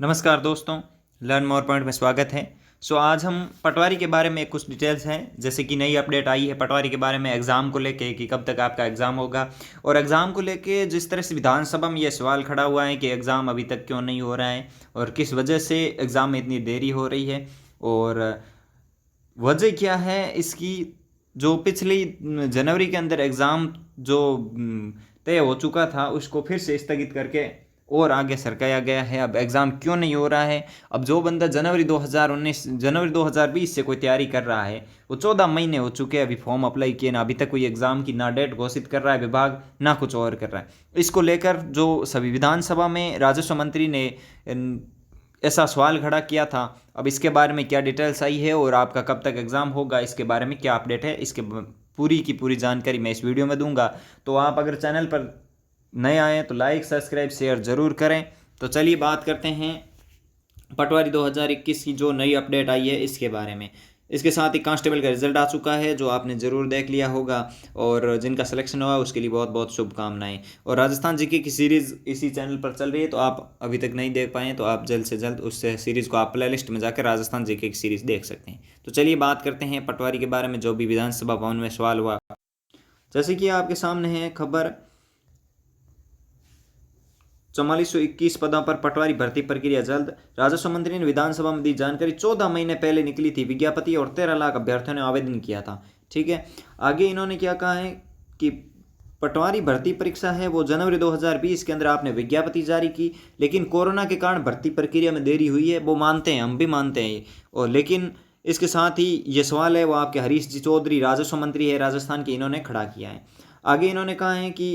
नमस्कार दोस्तों, learn more point में स्वागत है। आज हम पटवारी के बारे में कुछ डिटेल्स हैं, जैसे कि नई अपडेट आई है पटवारी के बारे में एग्ज़ाम को लेके कि कब तक आपका एग्ज़ाम होगा। और एग्ज़ाम को लेके जिस तरह से विधानसभा में ये सवाल खड़ा हुआ है कि एग्ज़ाम अभी तक क्यों नहीं हो रहा है और किस वजह से एग्ज़ाम में इतनी देरी हो रही है और वजह क्या है इसकी। जो पिछली जनवरी के अंदर एग्ज़ाम जो तय हो चुका था उसको फिर से स्थगित करके और आगे सरकाया गया है। अब एग्ज़ाम क्यों नहीं हो रहा है? अब जो बंदा जनवरी 2020 से कोई तैयारी कर रहा है, वो 14 महीने हो चुके हैं अभी फॉर्म अप्लाई किए ना, अभी तक कोई एग्ज़ाम की ना डेट घोषित कर रहा है विभाग, ना कुछ और कर रहा है। इसको लेकर जो सभी विधानसभा में राजस्व मंत्री ने ऐसा सवाल खड़ा किया था। अब इसके बारे में क्या डिटेल्स आई है और आपका कब तक एग्ज़ाम होगा, इसके बारे में क्या अपडेट है, इसके पूरी की पूरी जानकारी मैं इस वीडियो में दूंगा। तो आप अगर चैनल पर नए आए तो लाइक सब्सक्राइब शेयर ज़रूर करें। तो चलिए बात करते हैं पटवारी 2021 की जो नई अपडेट आई है इसके बारे में। इसके साथ ही कांस्टेबल का रिजल्ट आ चुका है जो आपने ज़रूर देख लिया होगा, और जिनका सिलेक्शन हुआ उसके लिए बहुत बहुत शुभकामनाएं। और राजस्थान जीके की सीरीज़ इसी चैनल पर चल रही है, तो आप अभी तक नहीं देख पाए तो आप जल्द से जल्द उस सीरीज़ को आप प्ले लिस्ट में जाकर राजस्थान जीके की सीरीज़ देख सकते हैं। तो चलिए बात करते हैं पटवारी के बारे में जो भी विधानसभा भवन में सवाल हुआ। जैसे कि आपके सामने है खबर, 4421 पदों पर पटवारी भर्ती प्रक्रिया जल्द। राजस्व मंत्री ने विधानसभा में दी जानकारी। 14 महीने पहले निकली थी विज्ञापति और 13 लाख अभ्यर्थियों ने आवेदन किया था। ठीक है, आगे इन्होंने क्या कहा है कि पटवारी भर्ती परीक्षा है वो जनवरी 2020 के अंदर आपने विज्ञापति जारी की, लेकिन कोरोना के कारण भर्ती प्रक्रिया में देरी हुई है, वो मानते हैं, हम भी मानते हैं। और लेकिन इसके साथ ही ये सवाल है वो आपके हरीश जी चौधरी राजस्व मंत्री है राजस्थान के, इन्होंने खड़ा किया है। आगे इन्होंने कहा है कि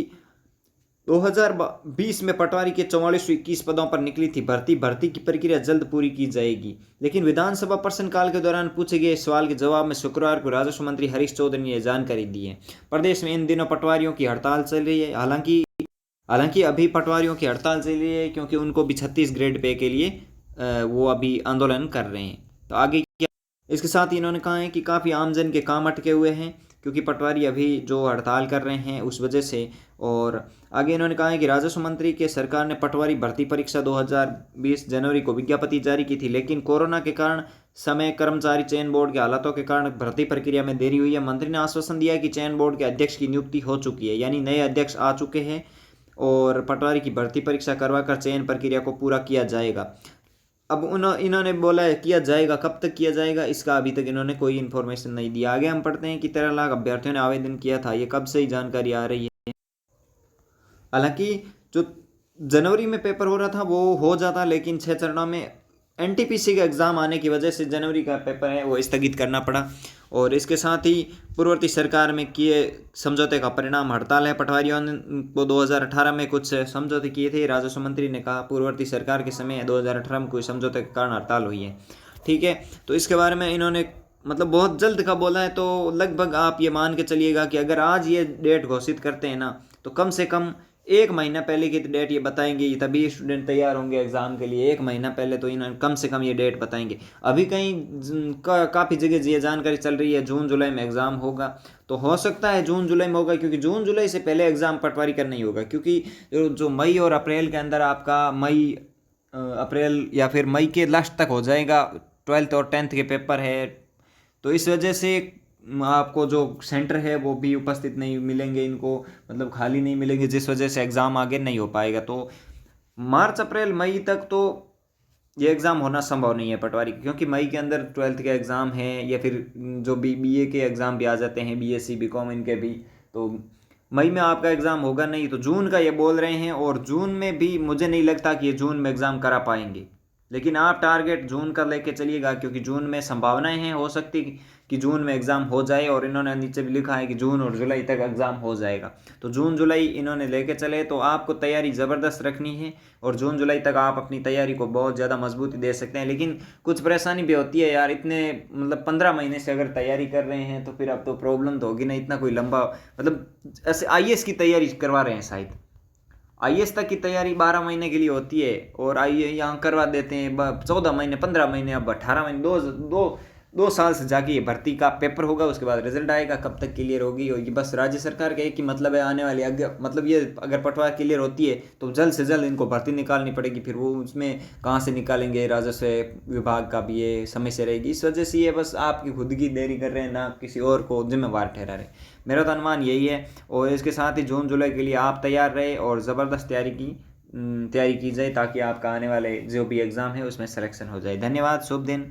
2020 में पटवारी के 4421 पदों पर निकली थी भर्ती की प्रक्रिया जल्द पूरी की जाएगी। लेकिन विधानसभा प्रश्नकाल के दौरान पूछे गए सवाल के जवाब में शुक्रवार को राजस्व मंत्री हरीश चौधरी ने यह जानकारी दी है। प्रदेश में इन दिनों पटवारियों की हड़ताल चल रही है। हालांकि अभी पटवारियों की हड़ताल चल रही है क्योंकि उनको भी 36 ग्रेड पे के लिए वो अभी आंदोलन कर रहे हैं। तो आगे क्या, इसके साथ ही इन्होंने कहा है कि काफ़ी आमजन के काम अटके हुए हैं क्योंकि पटवारी अभी जो हड़ताल कर रहे हैं उस वजह से। और आगे इन्होंने कहा है कि राजस्व मंत्री के सरकार ने पटवारी भर्ती परीक्षा 2020 जनवरी को विज्ञप्ति जारी की थी, लेकिन कोरोना के कारण समय कर्मचारी चयन बोर्ड के हालातों के कारण भर्ती प्रक्रिया में देरी हुई है। मंत्री ने आश्वासन दिया कि चयन बोर्ड के अध्यक्ष की नियुक्ति हो चुकी है, यानी नए अध्यक्ष आ चुके हैं और पटवारी की भर्ती परीक्षा करवाकर चयन प्रक्रिया को पूरा किया जाएगा। अब इन्होंने बोला है किया जाएगा, कब तक किया जाएगा इसका अभी तक इन्होंने कोई इन्फॉर्मेशन नहीं दिया। आगे हम पढ़ते हैं कि 13 लाख अभ्यर्थियों ने आवेदन किया था, ये कब से ही जानकारी आ रही है। हालांकि जो जनवरी में पेपर हो रहा था वो हो जाता, लेकिन 6 चरणों में एनटीपीसी का एग्ज़ाम आने की वजह से जनवरी का पेपर है वो स्थगित करना पड़ा। और इसके साथ ही पूर्ववर्ती सरकार में किए समझौते का परिणाम हड़ताल है। पटवारियों ने को 2018 में कुछ समझौते किए थे, राजस्व मंत्री ने कहा पूर्ववर्ती सरकार के समय 2018 में कोई समझौते के कारण हड़ताल हुई है। ठीक है, तो इसके बारे में इन्होंने मतलब बहुत जल्द का बोला है। तो लगभग आप ये मान के चलिएगा कि अगर आज ये डेट घोषित करते हैं ना, तो कम से कम 1 महीना पहले की डेट ये बताएंगे, तभी स्टूडेंट तैयार होंगे एग्ज़ाम के लिए। 1 महीना पहले तो इन्होंने कम से कम ये डेट बताएंगे। अभी कहीं काफ़ी जगह ये जानकारी चल रही है जून जुलाई में एग्ज़ाम होगा, तो हो सकता है जून जुलाई में होगा, क्योंकि जून जुलाई से पहले एग्ज़ाम पटवारी का नहीं होगा, क्योंकि जो मई और अप्रैल के अंदर आपका अप्रैल या फिर मई के लास्ट तक हो जाएगा, 12th और 10th के पेपर है। तो इस वजह से आपको जो सेंटर है वो भी उपस्थित नहीं मिलेंगे, इनको मतलब खाली नहीं मिलेंगे, जिस वजह से एग्ज़ाम आगे नहीं हो पाएगा। तो मार्च अप्रैल मई तक तो ये एग्ज़ाम होना संभव नहीं है पटवारी, क्योंकि मई के अंदर 12th के एग्ज़ाम है, या फिर जो बीए के एग्ज़ाम भी आ जाते हैं, बीएससी बीकॉम इनके भी, तो मई में आपका एग्ज़ाम होगा नहीं। तो जून का ये बोल रहे हैं, और जून में भी मुझे नहीं लगता कि ये जून में एग्ज़ाम करा पाएंगे। लेकिन आप टारगेट जून का लेके चलिएगा, क्योंकि जून में संभावनाएं हैं, हो सकती कि जून में एग्ज़ाम हो जाए, और इन्होंने नीचे भी लिखा है कि जून और जुलाई तक एग्ज़ाम हो जाएगा। तो जून जुलाई इन्होंने लेके चले, तो आपको तैयारी ज़बरदस्त रखनी है, और जून जुलाई तक आप अपनी तैयारी को बहुत ज़्यादा मजबूती दे सकते हैं। लेकिन कुछ परेशानी भी होती है यार, इतने मतलब 15 महीने से अगर तैयारी कर रहे हैं तो फिर अब तो प्रॉब्लम तो होगी ना, इतना कोई लंबा मतलब ऐसे आईएएस की तैयारी करवा रहे हैं शायद। आईएएस तक की तैयारी 12 महीने के लिए होती है, और आईए यहाँ करवा देते हैं 14 महीने 15 महीने, अब 18 महीने, दो 2 साल से जाके ये भर्ती का पेपर होगा, उसके बाद रिजल्ट आएगा, कब तक क्लियर होगी। और ये बस राज्य सरकार का एक ही मतलब है आने वाली मतलब ये अगर पटवार क्लियर होती है तो जल्द से जल्द इनको भर्ती निकालनी पड़ेगी। फिर वो उसमें कहाँ से निकालेंगे, राजस्व विभाग का भी ये समस्या रहेगी। इस वजह से ये बस आपकी खुद की देरी कर रहे हैं, ना किसी और को जिम्मेवार ठहरा रहे। मेरा तो अनुमान यही है। और इसके साथ ही जून जुलाई के लिए आप तैयार रहे और ज़बरदस्त तैयारी की जाए ताकि आपका आने वाले जो भी एग्ज़ाम है उसमें सिलेक्शन हो जाए। धन्यवाद, शुभ दिन।